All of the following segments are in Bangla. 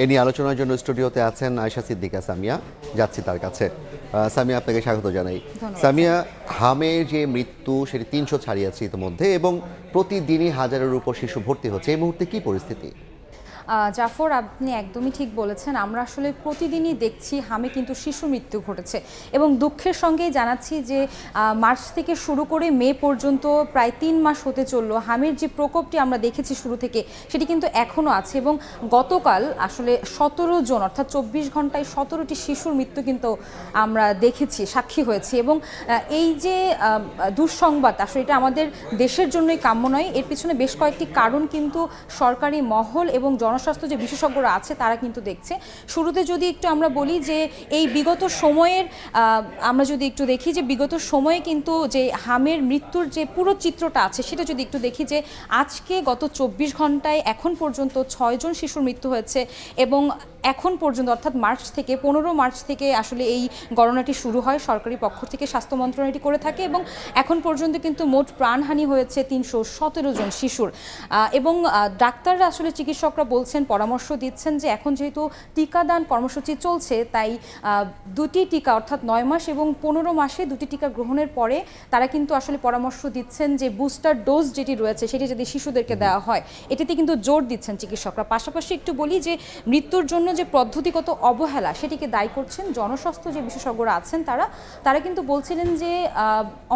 এ নিয়ে আলোচনার জন্য স্টুডিওতে আছেন আয়েশা সিদ্দিকা সামিয়া। যাচ্ছি তার কাছে। সামিয়া, আপনাকে স্বাগত জানাই। সামিয়া, হামের যে মৃত্যু সেটি ৩০০ ছাড়িয়েছে ইতিমধ্যে এবং প্রতিদিনই হাজারের উপর শিশু ভর্তি হচ্ছে। এই মুহূর্তে কি পরিস্থিতি? জাফর, আপনি একদমই ঠিক বলেছেন। আমরা আসলে প্রতিদিনই দেখছি হামে কিন্তু শিশু মৃত্যু ঘটেছে এবং দুঃখের সঙ্গেই জানাচ্ছি যে মার্চ থেকে শুরু করে মে পর্যন্ত প্রায় ৩ মাস হতে চলল। হামের যে প্রকোপটি আমরা দেখেছি শুরু থেকে সেটি কিন্তু এখনও আছে এবং গতকাল আসলে ১৭ জন অর্থাৎ ২৪ ঘন্টায় ১৭টি শিশুর মৃত্যু কিন্তু আমরা দেখেছি, সাক্ষী হয়েছি। এবং এই যে দুঃসংবাদ আসলে এটা আমাদের দেশের জন্যই কাম্য নয়। এর পিছনে বেশ কয়েকটি কারণ কিন্তু সরকারি মহল এবং জনস্বাস্থ্য যে বিশেষজ্ঞরা আছে তারা কিন্তু দেখছে। শুরুতে যদি একটু আমরা বলি যে এই বিগত সময়ের আমরা যদি একটু দেখি যে বিগত সময়ে কিন্তু যে হামের মৃত্যুর যে পুরো চিত্রটা আছে সেটা যদি একটু দেখি যে আজকে গত ২৪ ঘন্টায় এখন পর্যন্ত ৬ জন শিশুর মৃত্যু হয়েছে এবং এখন পর্যন্ত অর্থাৎ মার্চ থেকে ১৫ মার্চ থেকে আসলে এই গণনাটি শুরু হয়। সরকারি পক্ষ থেকে স্বাস্থ্য মন্ত্রণালয়টি করে থাকে এবং এখন পর্যন্ত কিন্তু মোট প্রাণহানি হয়েছে ৩১৭ জন শিশুর। এবং ডাক্তাররা আসলে চিকিৎসকরা বলছেন, পরামর্শ দিচ্ছেন যে এখন যেহেতু টিকাদান কর্মসূচি চলছে তাই দুটি টিকা অর্থাৎ ৯ মাস এবং ১৫ মাসে দুটি টিকা গ্রহণের পরে তারা কিন্তু আসলে পরামর্শ দিচ্ছেন যে বুস্টার ডোজ যেটি রয়েছে সেটি যদি শিশুদেরকে দেওয়া হয়, এটিতে কিন্তু জোর দিচ্ছেন চিকিৎসকরা। পাশাপাশি একটু বলি যে মৃত্যুর জন্য যে পদ্ধতিগত অবহেলা সেটিকে দায়ী করছেন জনস্বাস্থ্য যে বিশেষজ্ঞরা আছেন তারা কিন্তু বলছিলেন যে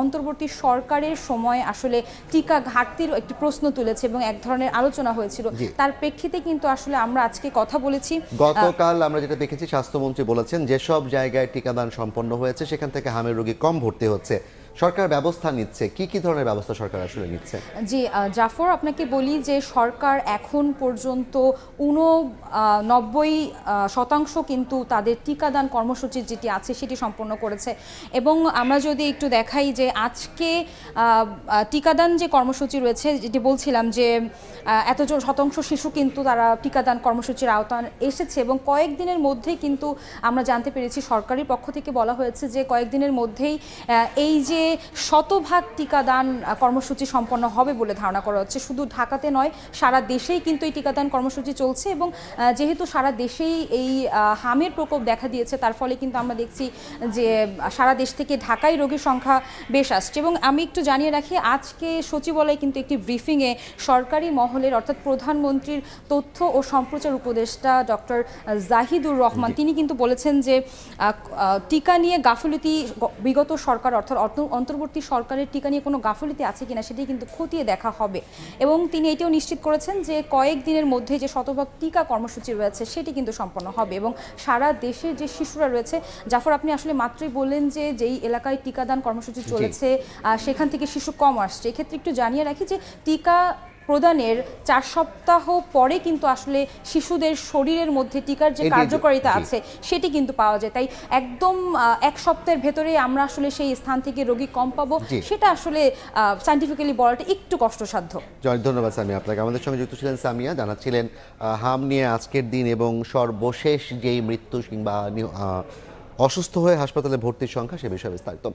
অন্তর্বর্তী সরকারের সময় আসলে টিকা ঘাটতির একটি প্রশ্ন তুলেছে এবং এক ধরনের আলোচনা হয়েছিল। তার প্রেক্ষিতে কিন্তু আসলে আমরা আজকে কথা বলেছি। গতকাল আমরা যেটা দেখেছি, স্বাস্থ্যমন্ত্রী বলেছেন যেসব জায়গায় টিকাদান সম্পন্ন হয়েছে সেখান থেকে হামের রোগী কম ভর্তি হচ্ছে। সরকার ব্যবস্থা নিচ্ছে, কি ধরনের ব্যবস্থা সরকার আসলে নিচ্ছে? জি জাফর, আপনাকে বলি যে সরকার এখন পর্যন্ত ৯৯% কিন্তু তাদের টিকাদান কর্মসূচি যেটি আছে সেটি সম্পন্ন করেছে। এবং আমরা যদি একটু দেখাই যে আজকে টিকাদান যে কর্মসূচি রয়েছে যেটি বলছিলাম যে এত শতাংশ শিশু কিন্তু তারা টিকাদান কর্মসূচির আওতায় এসেছে এবং কয়েকদিনের মধ্যেই কিন্তু আমরা জানতে পেরেছি সরকারি পক্ষ থেকে বলা হয়েছে যে কয়েকদিনের মধ্যেই এই যে ১০০% টিকাদান কর্মসূচি সম্পন্ন হবে বলে ধারণা করা হচ্ছে। শুধু ঢাকাতে নয়, সারা দেশেই কিন্তু এই টিকাদান কর্মসূচি চলছে এবং যেহেতু সারা দেশেই এই হামের প্রকোপ দেখা দিয়েছে তার ফলে কিন্তু আমরা দেখছি যে সারা দেশ থেকে ঢাকায় রোগীর সংখ্যা বেশ আসছে। এবং আমি একটু জানিয়ে রাখি, আজকে সচিবালয়ে কিন্তু একটি ব্রিফিংয়ে সরকারি মহলের অর্থাৎ প্রধানমন্ত্রীর তথ্য ও সম্প্রচার উপদেষ্টা ডক্টর জাহিদুর রহমান তিনি কিন্তু বলেছেন যে টিকা নিয়ে গাফিলতি বিগত সরকার অর্থাৎ অন্তর্বর্তী সরকারের টিকা নিয়ে কোনো গাফিলতি আছে কিনা সেটি কিন্তু খতিয়ে দেখা হবে। এবং তিনি এটিও নিশ্চিত করেছেন যে কয়েকদিনের মধ্যে যে ১০০% টিকা কর্মসূচি রয়েছে সেটি কিন্তু সম্পন্ন হবে এবং সারা দেশের যে শিশুরা রয়েছে, জাফর আপনি আসলে মাত্রই বললেন যে যেই এলাকায় টিকাদান কর্মসূচি চলেছে সেখান থেকে শিশু কম আসছে। এক্ষেত্রে একটু জানিয়ে রাখি যে টিকা প্রদানের ৪ সপ্তাহ পরে কিন্তু আসলে শিশুদের শরীরের মধ্যে টিকার যে কার্যকারিতা আছে সেটি কিন্তু পাওয়া যায়। তাই একদম ১ সপ্তাহের ভেতরে আমরা আসলে সেই স্থান থেকে রোগী কম পাবো সেটা আসলে সায়েন্টিফিক্যালি বলাটা একটু কষ্টসাধ্য। ধন্যবাদ সামিয়া আপনাকে। আমাদের সঙ্গে যুক্ত ছিলেন সামিয়া, জানাচ্ছিলেন হাম নিয়ে আজকের দিন এবং সর্বশেষ যেই মৃত্যু কিংবা অসুস্থ হয়ে হাসপাতালে ভর্তির সংখ্যা সে বিষয়ে বিস্তারিত।